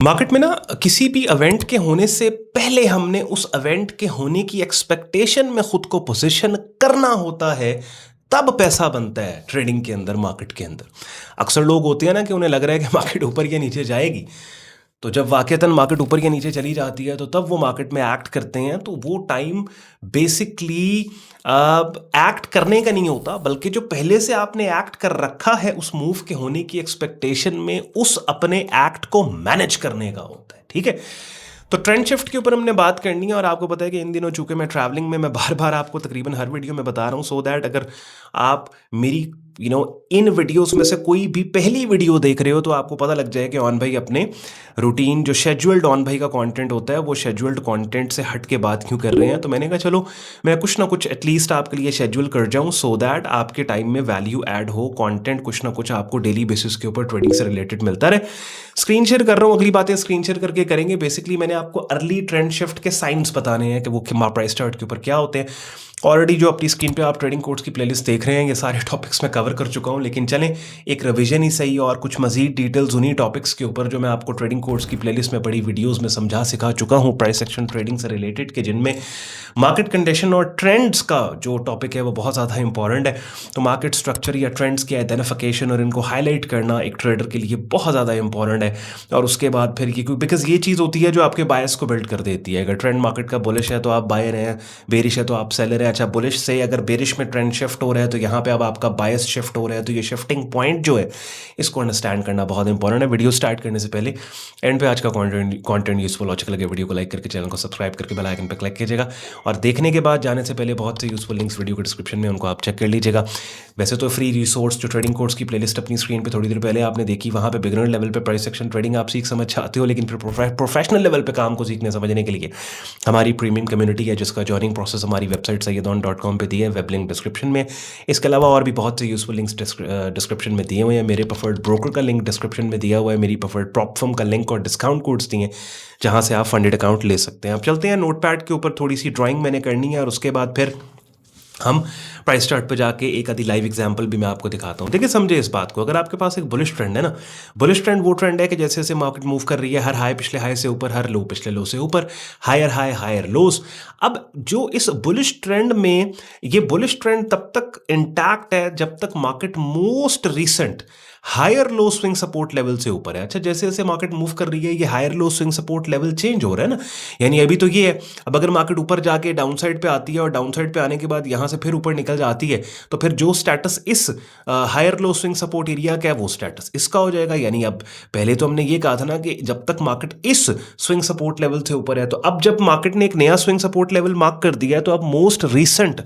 Market में ना किसी भी इवेंट के होने से पहले हमने उस इवेंट के होने की एक्सपेक्टेशन में खुद को पोजीशन करना होता है। तब पैसा बनता है ट्रेडिंग के अंदर, मार्केट के अंदर। अक्सर लोग होते हैं ना कि उन्हें लग रहा है कि मार्केट ऊपर या नीचे जाएगी, तो जब वाकईतन मार्केट ऊपर या नीचे चली जाती है तो तब वो मार्केट में एक्ट करते हैं। तो वो टाइम बेसिकली एक्ट करने का नहीं होता, बल्कि जो पहले से आपने एक्ट कर रखा है उस मूव के होने की एक्सपेक्टेशन में, उस अपने एक्ट को मैनेज करने का होता है। ठीक है, तो ट्रेंड शिफ्ट के ऊपर हमने बात करनी है। और आपको पता है कि इन दिनों चूंकि मैं ट्रैवलिंग में, मैं बार बार आपको तकरीबन हर वीडियो में बता रहा हूँ, सो दैट अगर आप मेरी इन वीडियोस में से कोई भी पहली वीडियो देख रहे हो तो आपको पता लग जाए कि ऑन भाई अपने रूटीन, जो शेड्यूल्ड ऑन भाई का कंटेंट होता है, वो शेड्यूल्ड कंटेंट से हट के बात क्यों कर रहे हैं। तो मैंने कहा चलो मैं कुछ ना कुछ एटलीस्ट आपके लिए शेड्यूल कर जाऊं, सो दैट आपके टाइम में वैल्यू ऐड हो, कंटेंट कुछ ना कुछ आपको डेली बेसिस के ऊपर ट्रेडिंग से रिलेटेड मिलता रहे। स्क्रीन शेयर कर रहा हूँ, अगली बातें स्क्रीन शेयर करके करेंगे। बेसिकली मैंने आपको अर्ली ट्रेंड शिफ्ट के साइंस बताने हैं कि वो प्राइस चार्ट के ऊपर क्या होते हैं। ऑलरेडी जो अपनी स्क्रीन पे आप ट्रेडिंग कोड्स की प्लेलिस्ट देख रहे हैं, ये सारे टॉपिक्स मैं कवर कर चुका हूं, लेकिन चलें एक रिवीजन ही सही और कुछ मजीद डिटेल्स उन्हीं टॉपिक्स के ऊपर जो मैं आपको ट्रेडिंग कोड्स की प्लेलिस्ट में बड़ी वीडियोस में समझा सिखा चुका हूं प्राइस एक्शन ट्रेडिंग से रिलेटेड, के जिनमें मार्केट कंडीशन और ट्रेंड्स का जो टॉपिक है वो बहुत ज़्यादा इंपॉर्टेंट है। तो मार्केट स्ट्रक्चर या ट्रेंड्स की आइडेंटिफिकेशन और इनको हाईलाइट करना एक ट्रेडर के लिए बहुत ज़्यादा इंपॉर्टेंट है। और उसके बाद फिर ये, बिकॉज ये चीज़ होती है जो आपके बायस को बिल्ड कर देती है। अगर ट्रेंड मार्केट का बुलिश है तो आप बायर हैं, बेरिश है तो आप सेलर हैं। अच्छा, बुलिश से अगर बेरिश में ट्रेंड शिफ्ट हो रहा है तो यहाँ पे अब आपका बायस शिफ्ट हो रहा है। तो ये शिफ्टिंग पॉइंट जो है, इसको अंडरस्टैंड करना बहुत इंपॉर्टेंट है। वीडियो स्टार्ट करने से पहले एंड पे आज का कंटेंट यूजफुल और अच्छा लगे, वीडियो को लाइक करके चैनल को सब्सक्राइब करके बेल आइकन पर क्लिक कीजिएगा। और देखने के बाद जाने से पहले बहुत से यूजफुल लिंक्स वीडियो के डिस्क्रिप्शन में, उनको आप चेक कर लीजिएगा। वैसे तो फ्री रिसोर्स जो ट्रेडिंग कोर्स की प्लेलिस्ट अपनी स्क्रीन पे थोड़ी देर पहले आपने देखी, वहाँ पे बिगिनर लेवल पे प्राइस एक्शन ट्रेडिंग आप सीख समझ चाहते हो, लेकिन फिर प्रोफेशनल लेवल पे काम को सीखने समझने के लिए हमारी प्रीमियम कम्युनिटी है, जिसका जॉइनिंग प्रोसेस हमारी वेबसाइट sayyedon.com पे दिया है, वेब लिंक डिस्क्रिप्शन में। इसके अलावा और भी बहुत से यूजफुल लिंक्स डिस्क्रिप्शन में दिए हुए हैं। मेरे प्रेफर्ड ब्रोकर का लिंक डिस्क्रिप्शन में दिया हुआ है, मेरी प्रेफर्ड प्रॉप फर्म का लिंक और डिस्काउंट कोड्स दिए हैं जहाँ से आप फंडेड अकाउंट ले सकते हैं। अब चलते हैं नोटपैड के ऊपर, थोड़ी सी ड्राइंग मैंने करनी है और उसके बाद फिर हम प्राइस चार्ट पे जाके एक आधी लाइव एग्जांपल भी मैं आपको दिखाता हूँ। देखिए, समझे इस बात को। अगर आपके पास एक बुलिश ट्रेंड है ना, बुलिश ट्रेंड वो ट्रेंड है कि जैसे जैसे मार्केट मूव कर रही है, हर हाई पिछले हाई से ऊपर, हर लो पिछले लो से ऊपर, हायर हाई हायर लोस। अब जो इस बुलिश ट्रेंड में, ये बुलिश ट्रेंड तब तक इंटैक्ट है जब तक market most recent higher low swing support level से ऊपर है। अच्छा, जैसे जैसे मार्केट मूव कर रही है, ये higher low swing support level change हो रहा है ना। यानी अभी तो ये है, अब अगर मार्केट ऊपर जाके डाउन साइड पे आती है और डाउन साइड पे आने के बाद यहां से फिर ऊपर निकल जाती है, तो फिर जो स्टेटस इस higher low swing support area का है, वो स्टेटस इसका हो जाएगा। यानी अब पहले तो हमने ये कहा था ना कि जब तक मार्केट इस स्विंग सपोर्ट लेवल से ऊपर है, तो अब जब मार्केट ने एक नया स्विंग सपोर्ट लेवल मार्क कर दिया है, तो अब मोस्ट रिसेंट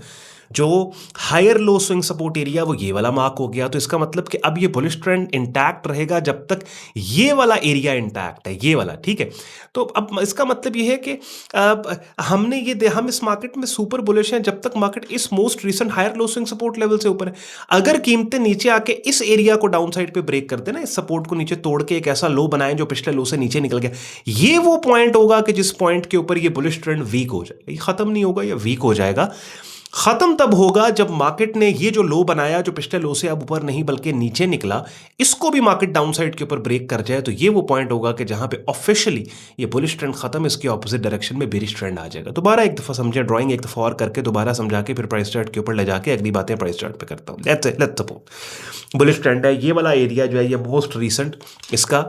जो higher low swing support area वो ये वाला मार्क हो गया। तो इसका मतलब कि अब ये बुलिश ट्रेंड इंटैक्ट रहेगा जब तक ये वाला एरिया इंटैक्ट है, ये वाला। ठीक है, तो अब इसका मतलब ये है कि हम इस मार्केट में सुपर बुलिश हैं जब तक मार्केट इस most recent higher low swing support level से ऊपर है। अगर कीमतें नीचे आके इस एरिया को डाउन साइड पे ब्रेक कर देना, इस सपोर्ट को नीचे तोड़ के एक ऐसा लो बनाए जो पिछले लो से नीचे निकल गया, ये वो पॉइंट होगा कि जिस पॉइंट के ऊपर ये बुलिश ट्रेंड वीक हो जाएगा। ये खत्म नहीं होगा, ये वीक हो जाएगा। खत्म तब होगा जब मार्केट ने ये जो लो बनाया, जो पिछले लो से अब ऊपर नहीं बल्कि नीचे निकला, इसको भी मार्केट डाउन साइड के ऊपर ब्रेक कर जाए, तो ये वो पॉइंट होगा कि जहां पे ऑफिशियली ये बुलिश ट्रेंड खत्म, इसके ऑपोजिट डायरेक्शन में बेरिश ट्रेंड आ जाएगा। दोबारा एक दफा समझे, ड्राइंग एक दफा और करके दोबारा समझा के फिर प्राइस चार्ट के ऊपर ले जाके अगली बातें प्राइस चार्ट पे करता हूं। लेट्स सपोज बुलिश ट्रेंड है, ये वाला एरिया जो है ये मोस्ट रिसेंट इसका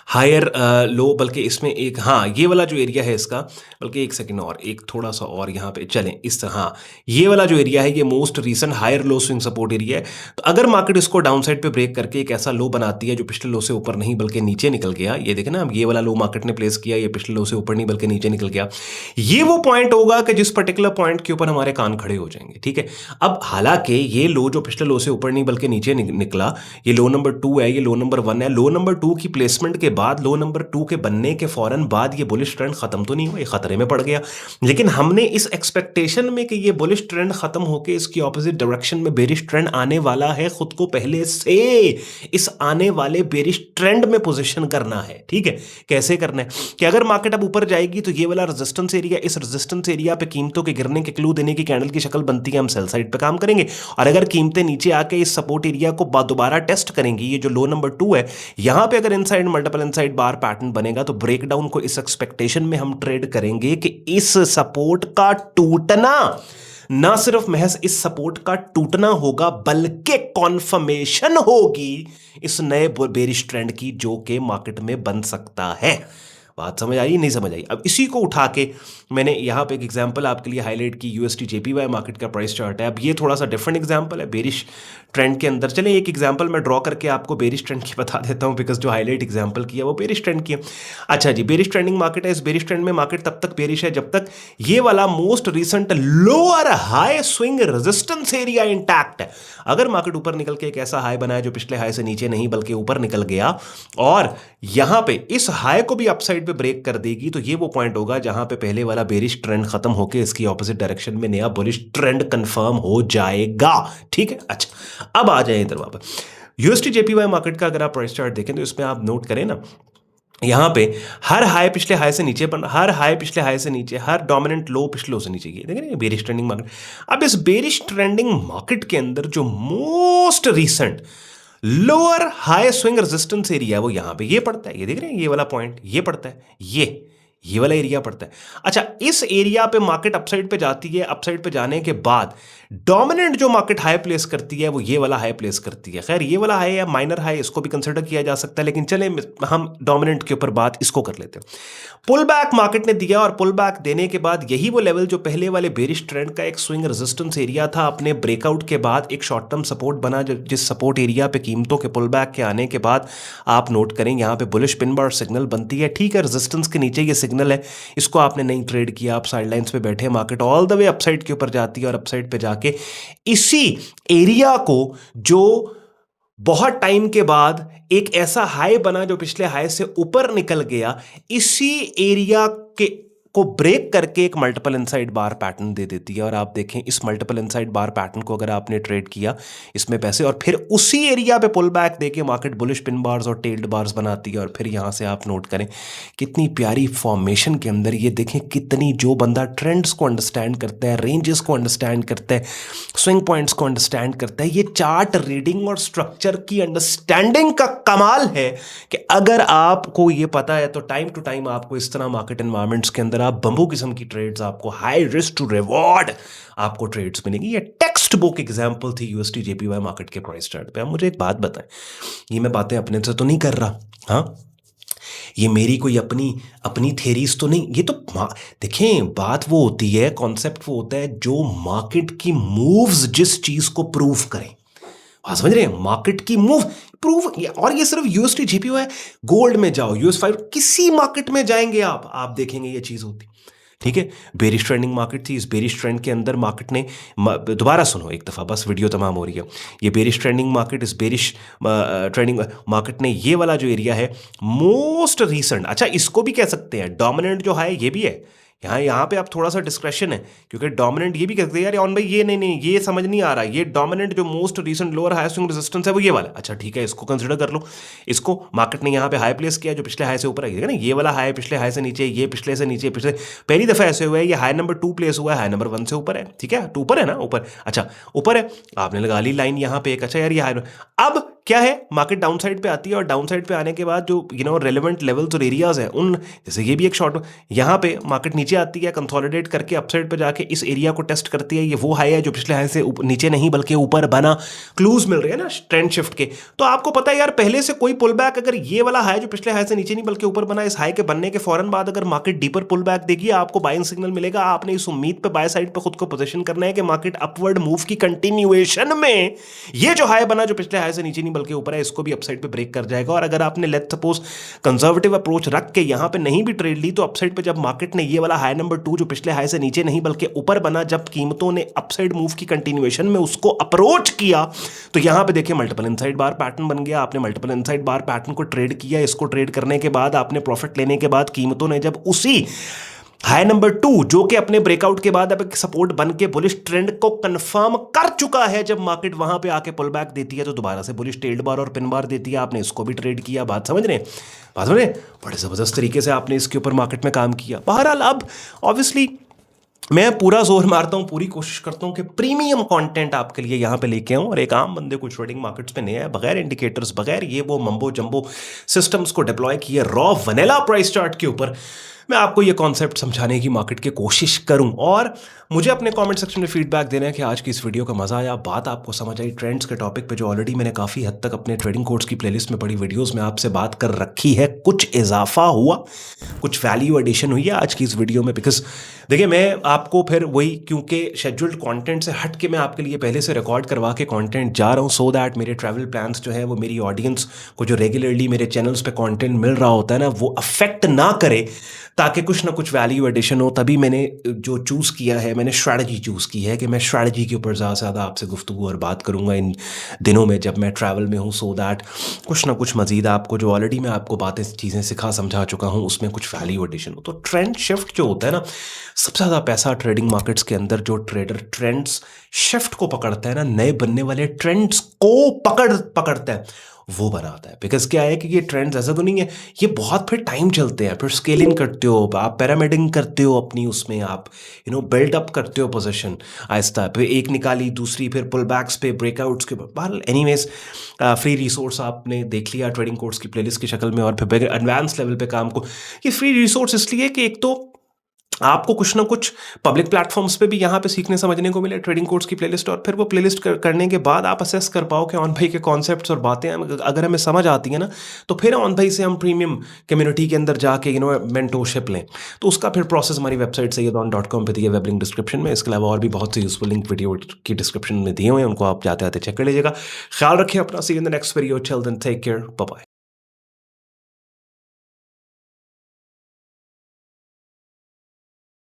हायर लो, बल्कि इसमें एक, हाँ ये वाला जो एरिया है इसका, बल्कि एक सेकंड और एक थोड़ा सा और यहाँ पे चलें इस तरह, हाँ ये वाला जो एरिया है ये most recent higher low swing support area है। तो अगर मार्केट इसको डाउन साइड पे ब्रेक करके एक ऐसा लो बनाती है जो पिछले लो से ऊपर नहीं बल्कि नीचे निकल गया, ये देखें ना, अब ये वाला लो मार्केट ने प्लेस किया, ये पिछले लो से ऊपर नहीं बल्कि नीचे निकल गया, ये वो पॉइंट होगा कि जिस पर्टिकुलर पॉइंट के ऊपर हमारे कान खड़े हो जाएंगे। ठीक है, अब हालांकि ये लो जो पिछले लो से ऊपर नहीं बल्कि नीचे निकला, ये लो नंबर 2 है, ये लो नंबर 1 है। लो नंबर 2 की प्लेसमेंट के बाद, लो नंबर 2 के बनने के फौरन बाद ये बुलिश ट्रेंड खत्म तो नहीं हुआ, ये खतरे में पड़ गया। लेकिन हमने इस एक्सपेक्टेशन में कि ये बुलिश ट्रेंड खत्म होकर इसकी ऑपोजिट डायरेक्शन में बेरिश ट्रेंड आने वाला है, खुद को पहले से इस आने वाले बेरिश ट्रेंड में पोजीशन करना है। ठीक है, कैसे करना है कि अगर मार्केट अब ऊपर जाएगी तो ये वाला रेजिस्टेंस एरिया, इस रेजिस्टेंस एरिया पे कीमतों के गिरने के क्लू देने की कैंडल की शक्ल बनती है, हम सेल साइड पे काम करेंगे। और अगर कीमतें नीचे आके इस सपोर्ट एरिया को दोबारा टेस्ट करेंगी, ये जो लो नंबर 2 है, यहां पे अगर इनसाइड मल्टीपल इनसाइड बार पैटर्न बनेगा तो ब्रेकडाउन को इस एक्सपेक्टेशन में हम ट्रेड करेंगे कि इस सपोर्ट का टूटना, ना सिर्फ महज इस सपोर्ट का टूटना होगा बल्कि कॉन्फर्मेशन होगी इस नए बेरिश ट्रेंड की जो कि मार्केट में बन सकता है। बात समझ आई नहीं समझ आई? अब इसी को उठा के मैंने यहाँ पे एक एग्जांपल आपके लिए हाईलाइट की, यूएसटी जेपीवाई मार्केट का प्राइस चार्ट है। अब ये थोड़ा सा डिफरेंट एग्जांपल है बेरिश ट्रेंड के अंदर। चले एक एग्जांपल मैं ड्रॉ करके आपको बेरिश ट्रेंड की बता देता हूँ, बिकॉज जो हाईलाइट एग्जांपल किया वो बेरिश ट्रेंड की है। अच्छा जी, बेरिश ट्रेंडिंग मार्केट है। इस बेरिश ट्रेंड में मार्केट तब तक बेरिश है जब तक ये वाला most recent lower high swing resistance area intact है। अगर मार्केट ऊपर निकल के एक ऐसा हाई बनाया जो पिछले हाई से नीचे नहीं बल्कि ऊपर निकल गया और यहां पे इस हाई को भी अपसाइड पे ब्रेक कर देगी, तो ये वो पॉइंट होगा जहां पे पहले वाला बेरिश ट्रेंड खत्म होकर इसकी ऑपोजिट डायरेक्शन में नया बुलिश ट्रेंड कंफर्म हो जाएगा। ठीक है, अच्छा अब आ जाए इधर वापस यूएसटी जेपीवाई मार्केट का। अगर आप प्राइस चार्ट देखें तो इसमें आप नोट करें ना, यहां पे हर हाई पिछले हाई से नीचे बन, हर हाई पिछले हाई से नीचे, हर डोमिनेंट लो पिछले लो से नीचे की, देख रहे हैं बेरिश ट्रेंडिंग मार्केट। अब इस बेरिश ट्रेंडिंग मार्केट के अंदर जो most recent lower high swing resistance area वो यहां पे ये पड़ता है, ये देख रहे हैं ये वाला पॉइंट ये पड़ता है, ये वाला एरिया पड़ता है। अच्छा, इस एरिया पे मार्केट अपसाइड पे जाती है, अपसाइड पे जाने के बाद डोमिनेंट जो मार्केट हाई प्लेस करती है वो ये वाला हाई प्लेस करती है। खैर ये वाला हाई या माइनर हाई इसको भी कंसिडर किया जा सकता है, लेकिन चले हम डोमिनेंट के ऊपर बात इसको कर लेते हैं। पुल बैक मार्केट ने दिया और पुल बैक देने के बाद यही वो लेवल जो पहले वाले बेरिश ट्रेंड का एक स्विंग रेजिस्टेंस एरिया था, अपने ब्रेकआउट के बाद एक शॉर्ट टर्म सपोर्ट बना, जिस सपोर्ट एरिया पे कीमतों के पुल बैक के आने के बाद आप नोट करें यहां पे बुलिश पिन बार सिग्नल बनती है। ठीक है, रेजिस्टेंस के नीचे ये सिग्नल है, इसको आपने नहीं ट्रेड किया, आप साइडलाइंस पे बैठे, market all the way upside के ऊपर जाती है और अपसाइड पे जाके इसी एरिया को जो बहुत टाइम के बाद एक ऐसा हाई बना जो पिछले हाई से ऊपर निकल गया, इसी एरिया के को ब्रेक करके एक मल्टीपल इनसाइड बार पैटर्न दे देती है। और आप देखें इस मल्टीपल इनसाइड बार पैटर्न को अगर आपने ट्रेड किया इसमें पैसे, और फिर उसी एरिया पे पुल बैक देके मार्केट बुलिश पिन बार्स और टेल्ड बार्स बनाती है, और फिर यहां से आप नोट करें कितनी प्यारी फॉर्मेशन के अंदर ये देखें कितनी, जो बंदा ट्रेंड्स को अंडरस्टैंड करता है, रेंजेस को अंडरस्टैंड करता है, स्विंग पॉइंट्स को अंडरस्टैंड करता है, ये चार्ट रीडिंग और स्ट्रक्चर की अंडरस्टैंडिंग का कमाल है कि अगर आपको ये पता है तो टाइम टू टाइम आपको इस तरह मार्केट एनवायरमेंट्स के अंदर आप बंबू किस्म की ट्रेड्स, आपको हाई रिस्क टू रिवॉर्ड आपको ट्रेड्स मिलेंगी। ये टेक्स्ट बुक एग्जांपल थी यूएसटी जेपीवाई मार्केट के प्राइस चार्ट पे। अब मुझे एक बात बताएं, ये मैं बातें अपने से तो नहीं कर रहा, हाँ ये मेरी कोई अपनी थेरीज तो नहीं, ये तो देखें बात वो होती है, कॉन्सेप्ट वो होता है जो मार्केट की मूव्स जिस चीज को प्रूव करें। हाँ समझ रहे हैं, मार्केट की मूव प्रूव, और ये सिर्फ यूएसटी जेपीवाई, गोल्ड में जाओ, यूएस5, किसी मार्केट में जाएंगे आप देखेंगे ये चीज होती। ठीक है, बेरिश ट्रेंडिंग मार्केट थी, इस बेरिश ट्रेंड के अंदर मार्केट ने, दोबारा सुनो एक दफ़ा बस, वीडियो तमाम हो रही है, ये बेरिश ट्रेंडिंग मार्केट, इस बेरिश ट्रेंडिंग मार्केट ने ये वाला जो एरिया है मोस्ट रीसेंट, अच्छा इसको भी कह सकते हैं डोमिनेंट जो है ये भी है, यहाँ पे आप थोड़ा सा डिस्क्रेशन है क्योंकि डोमिनेंट ये भी कहते हैं यार ऑन भाई ये नहीं ये समझ नहीं आ रहा, ये डोमिनेंट जो most recent lower high swing resistance है वो ये वाला, अच्छा ठीक है इसको कंसीडर कर लो। इसको मार्केट ने यहाँ पे हाई प्लेस किया जो पिछले हाई से ऊपर है ना, ये वाला हाई पिछले हाई से नीचे, ये पिछले से नीचे, पिछले पहली दफा ऐसे हुआ है, ये हाई नंबर 2 प्लेस हुआ है, हाई नंबर 1 से ऊपर है। ठीक है, ऊपर है ना, ऊपर, अच्छा ऊपर है, आपने लगा ली लाइन यहाँ पे एक, अच्छा यार ये हाई। अब क्या है, मार्केट डाउन साइड पे आती है और डाउन साइड पे आने के बाद जो रेलेवेंट लेवल्स और एरियाज है उन, जैसे ये भी एक शॉर्ट, यहाँ पे मार्केट नीचे आती है, कंसोलिडेट करके अपसाइड पे जाके इस एरिया को टेस्ट करती है, ये वो हाई है जो पिछले हाई से नीचे नहीं बल्कि ऊपर बना, क्लूज मिल रहे हैं ना ट्रेंड शिफ्ट के। तो आपको पता है यार पहले से कोई पुल बैक, अगर ये वाला हाई जो पिछले हाई से नीचे नहीं बल्कि ऊपर बना, इस हाई के बनने के फौरन बाद अगर मार्केट डीपर पुल बैक देगी आपको बाइंग सिग्नल मिलेगा। आपने इस उम्मीद पे बाय साइड पे खुद को पोजीशन करना है कि मार्केट अपवर्ड मूव की कंटिन्यूएशन में ये जो हाई बना जो पिछले हाई से नीचे नहीं बल्कि ऊपर है, इसको भी अपसाइड पे ब्रेक कर जाएगा। और अगर आपने लेट्स सपोज कंजर्वेटिव अप्रोच रख के यहां पे नहीं भी ट्रेड ली, तो अपसाइड पे जब मार्केट ने ये वाला हाई नंबर 2 जो पिछले हाई से नीचे नहीं बल्कि ऊपर बना, जब कीमतों ने अपसाइड मूव की कंटिन्यूएशन में उसको अप्रोच किया, तो यहां पे देखिए मल्टीपल इनसाइड बार पैटर्न बन गया। आपने मल्टीपल इनसाइड बार पैटर्न को ट्रेड किया, इसको ट्रेड करने के बाद आपने प्रॉफिट लेने के बाद कीमतों ने जब उसी हाई नंबर 2 जो कि अपने ब्रेकआउट के बाद अब एक सपोर्ट बन के बुलिश ट्रेंड को कंफर्म कर चुका है, जब मार्केट वहां पे आके पुल बैक देती है तो दोबारा से बुलिश टेल्ड बार और पिन बार देती है। आपने इसको भी ट्रेड किया, बात समझ रहे हैं, बड़े जबरदस्त तरीके से आपने इसके ऊपर मार्केट में काम किया। बहरहाल अब ऑब्वियसली मैं पूरा जोर मारता हूँ, पूरी कोशिश करता हूँ कि प्रीमियम कंटेंट आपके लिए यहाँ पे लेके आऊँ और एक आम बंदे को ट्रेडिंग मार्केट्स में नया है, बगैर इंडिकेटर्स, बगैर ये वो मम्बो जंबो सिस्टम्स को डिप्लॉय किए, रॉ वनेला प्राइस चार्ट के ऊपर मैं आपको ये कॉन्सेप्ट समझाने की मार्केट की कोशिश करूं। और मुझे अपने कमेंट सेक्शन में फीडबैक देना है कि आज की इस वीडियो का मज़ा आया, बात आपको समझ आई ट्रेंड्स के टॉपिक पे, जो ऑलरेडी मैंने काफ़ी हद तक अपने ट्रेडिंग कोर्स की प्लेलिस्ट में पड़ी वीडियोस में आपसे बात कर रखी है। कुछ इजाफा हुआ, कुछ वैल्यू एडिशन हुई है आज की इस वीडियो में, बिकॉज देखिए मैं आपको फिर वही, क्योंकि शेड्यूल्ड कंटेंट से हट के मैं आपके लिए पहले से रिकॉर्ड करवा के कंटेंट जा रहा हूँ, सो दैट मेरे ट्रैवल प्लान्स जो है वो मेरी ऑडियंस को जो रेगुलरली मेरे चैनल्स पे कंटेंट मिल रहा होता है ना, वो अफेक्ट ना करे, ताकि कुछ ना कुछ वैल्यू एडिशन हो। तभी मैंने जो चूज़ किया है, मैंने स्ट्रैटेजी चूज़ की है कि मैं स्ट्रैटेजी के ऊपर ज़्यादा से ज़्यादा आपसे गुफ्तगू और बात करूँगा इन दिनों में जब मैं ट्रैवल में हूँ, सो दैट कुछ ना कुछ मज़ीद आपको, जो ऑलरेडी मैं आपको बातें चीज़ें सिखा समझा चुका हूँ, उसमें कुछ वैल्यू एडिशन हो। तो ट्रेंड शिफ्ट जो होता है ना, सबसे ज़्यादा पैसा ट्रेडिंग मार्केट्स के अंदर जो ट्रेडर ट्रेंड्स शिफ्ट को पकड़ता है ना, नए बनने वाले ट्रेंड्स को पकड़ता है, वो बनाता है। बिकॉज क्या है कि ये ट्रेंड्स ऐसा तो नहीं है, ये बहुत फिर टाइम चलते हैं, फिर स्केलिंग करते हो आप, पैरामिडिंग करते हो अपनी, उसमें आप बिल्ड अप करते हो पोजीशन आहिस्ता, फिर एक निकाली दूसरी, फिर पुल बैक्स पे, ब्रेकआउट्स के बाद। एनीवेज फ्री रिसोर्स आपने देख लिया ट्रेडिंग कोर्स की प्लेलिस्ट की शक्ल में, और फिर एडवांस लेवल पे काम को, ये फ्री रिसोर्स इसलिए कि एक तो आपको कुछ ना कुछ पब्लिक प्लेटफॉर्म्स पे भी यहाँ पे सीखने समझने को मिले ट्रेडिंग कोर्स की प्लेलिस्ट, और फिर वो प्लेलिस्ट करने के बाद आप असेस कर पाओ कि ऑन भाई के कॉन्सेप्ट्स और बातें अगर हमें समझ आती हैं ना, तो फिर ऑन भाई से हम प्रीमियम कम्युनिटी के अंदर जाके मेंटोरशिप लें। तो उसका फिर प्रोसेस हमारी वेबसाइट sayyedon.com पे दिए, वेब लिंक डिस्क्रिप्शन में। इसके अलावा और भी बहुत से यूजफुल लिंक वीडियो की डिस्क्रिप्शन में दिए हुए हैं, उनको आप जाते आते चेक कर लीजिएगा। ख्याल रखें अपना, see you in the next video, till then take care, bye bye.